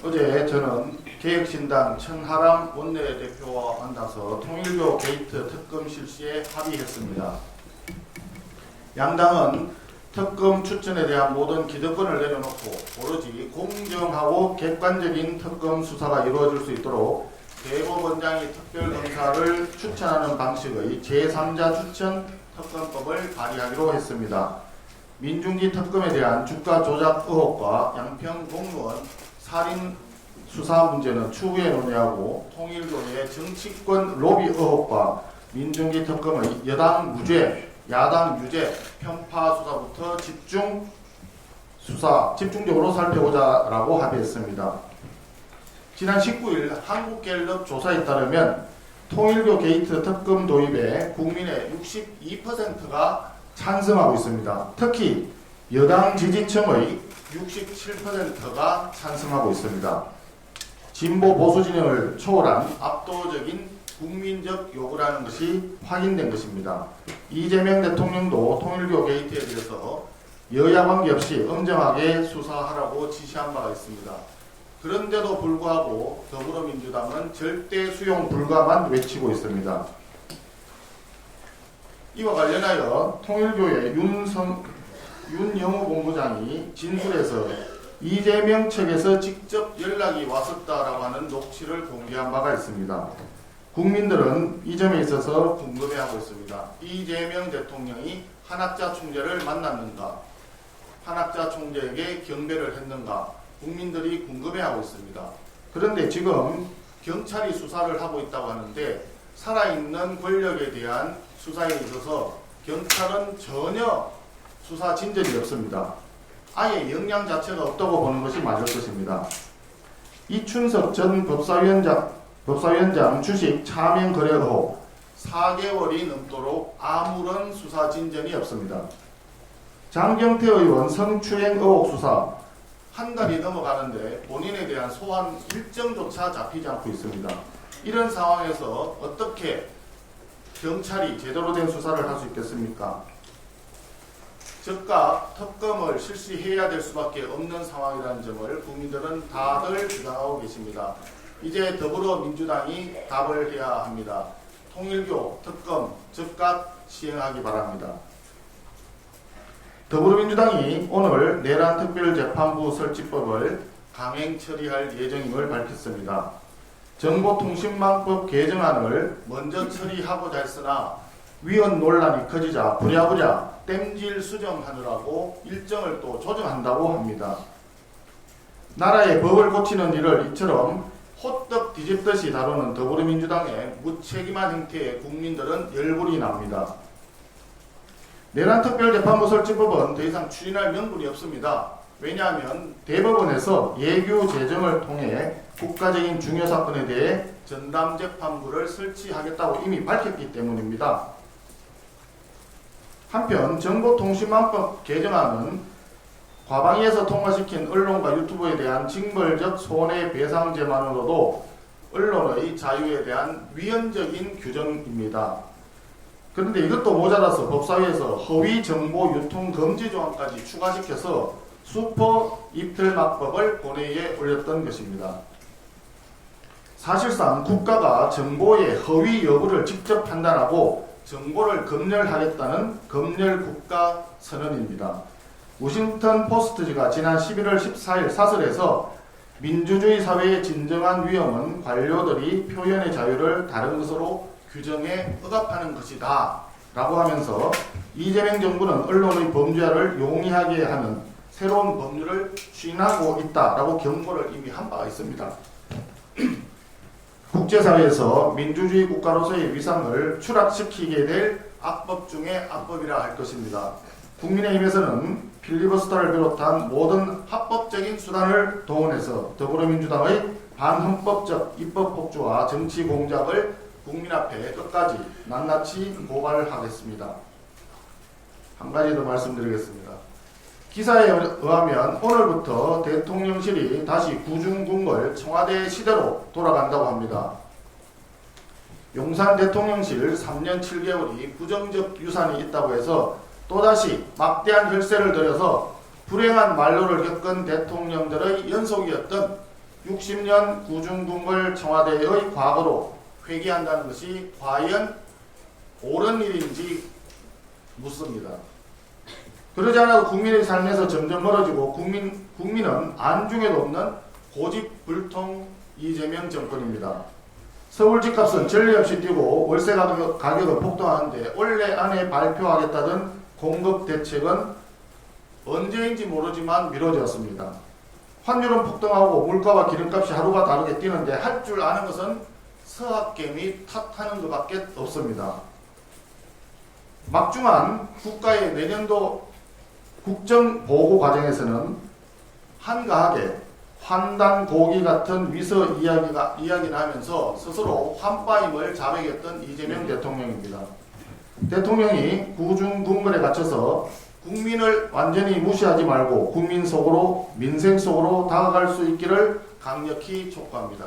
어제 저는 개혁신당 천하람 원내대표와 만나서 통일교 게이트 특검 실시에 합의했습니다. 양당은 특검 추천에 대한 모든 기득권을 내려놓고 오로지 공정하고 객관적인 특검 수사가 이루어질 수 있도록 대법원장이 특별검사를 추천하는 방식의 제3자 추천 특검법을 발의하기로 했습니다. 민중기 특검에 대한 주가 조작 의혹과 양평 공무원 살인 수사 문제는 추후에 논의하고 통일교의 정치권 로비 의혹과 민중기 특검의 여당 무죄, 야당 유죄, 편파 수사부터 집중적으로 살펴보자라고 합의했습니다. 지난 19일 한국갤럽 조사에 따르면 통일교 게이트 특검 도입에 국민의 62%가 찬성하고 있습니다. 특히 여당 지지층의 67%가 찬성하고 있습니다. 진보 보수 진영을 초월한 압도적인 국민적 요구라는 것이 확인된 것입니다. 이재명 대통령도 통일교 게이트에 대해서 여야 관계없이 엄정하게 수사하라고 지시한 바가 있습니다. 그런데도 불구하고 더불어민주당은 절대 수용 불가만 외치고 있습니다. 이와 관련하여 통일교의 윤영우 본부장이 진술에서 이재명 측에서 직접 연락이 왔었다라고 하는 녹취를 공개한 바가 있습니다. 국민들은 이 점에 있어서 궁금해하고 있습니다. 이재명 대통령이 한학자 총재를 만났는가? 한학자 총재에게 경배를 했는가? 국민들이 궁금해하고 있습니다. 그런데 지금 경찰이 수사를 하고 있다고 하는데 살아있는 권력에 대한 수사에 있어서 경찰은 전혀 수사 진전이 없습니다. 아예 역량 자체가 없다고 보는 것이 맞을 것입니다. 이춘석 전 법사위원장 주식 차명 거래 의혹 4개월이 넘도록 아무런 수사 진전이 없습니다. 장경태 의원 성추행 의혹 수사 한 달이 넘어가는데 본인에 대한 소환 일정조차 잡히지 않고 있습니다. 이런 상황에서 어떻게 경찰이 제대로 된 수사를 할 수 있겠습니까? 즉각 특검을 실시해야 될 수밖에 없는 상황이라는 점을 국민들은 다들 주장하고 계십니다. 이제 더불어민주당이 답을 해야 합니다. 통일교 특검 즉각 시행하기 바랍니다. 더불어민주당이 오늘 내란 특별재판부 설치법을 강행 처리할 예정임을 밝혔습니다. 정보통신망법 개정안을 먼저 처리하고자 했으나 위헌 논란이 커지자 부랴부랴 땜질 수정하느라고 일정을 또 조정한다고 합니다. 나라의 법을 고치는 일을 이처럼 호떡 뒤집듯이 다루는 더불어민주당의 무책임한 행태에 국민들은 열불이 납니다. 내란특별재판부 설치법은 더 이상 추진할 명분이 없습니다. 왜냐하면 대법원에서 예규 재정을 통해 국가적인 중요 사건에 대해 전담재판부를 설치하겠다고 이미 밝혔기 때문입니다. 한편 정보통신망법 개정안은 과방위에서 통과시킨 언론과 유튜브에 대한 징벌적 손해배상제만으로도 언론의 자유에 대한 위헌적인 규정입니다. 그런데 이것도 모자라서 법사위에서 허위 정보 유통 금지 조항까지 추가시켜서 슈퍼 이틀막법을 본회의에 올렸던 것입니다. 사실상 국가가 정보의 허위 여부를 직접 판단하고 정보를 검열하겠다는 검열국가 선언입니다. 워싱턴 포스트지가 지난 11월 14일 사설에서 민주주의 사회의 진정한 위험은 관료들이 표현의 자유를 다른 것으로 규정에 억압하는 것이다 라고 하면서 이재명 정부는 언론의 범죄를 용이하게 하는 새로운 법률을 추진하고 있다라고 경고를 이미 한 바가 있습니다. 국제사회에서 민주주의 국가로서의 위상을 추락시키게 될 악법 중에 악법이라 할 것입니다. 국민의힘에서는 필리버스터를 비롯한 모든 합법적인 수단을 동원해서 더불어민주당의 반헌법적 입법 폭주와 정치 공작을 국민 앞에 끝까지 낱낱이 고발하겠습니다. 한 가지 더 말씀드리겠습니다. 기사에 의하면 오늘부터 대통령실이 다시 구중궁궐 청와대 시대로 돌아간다고 합니다. 용산 대통령실 3년 7개월이 부정적 유산이 있다고 해서 또다시 막대한 혈세를 들여서 불행한 만로를 겪은 대통령들의 연속이었던 60년 구중궁궐 청와대의 과거로 회귀한다는 것이 과연 옳은 일인지 묻습니다. 그러지 않아도 국민의 삶에서 점점 멀어지고 국민은 안중에도 없는 고집불통 이재명 정권입니다. 서울 집값은 전례 없이 뛰고 월세 가격은 폭등하는데 올해 안에 발표하겠다던 공급 대책은 언제인지 모르지만 미뤄졌습니다. 환율은 폭등하고 물가와 기름값이 하루가 다르게 뛰는데 할 줄 아는 것은 서학개미 탓하는 것밖에 없습니다. 막중한 국가의 내년도 국정보고 과정에서는 한가하게 환단고기 같은 위서 이야기를 하면서 스스로 환빠임을 자백했던 이재명 대통령입니다. 대통령이 구중궁궐에 갇혀서 국민을 완전히 무시하지 말고 국민 속으로 민생 속으로 다가갈 수 있기를 강력히 촉구합니다.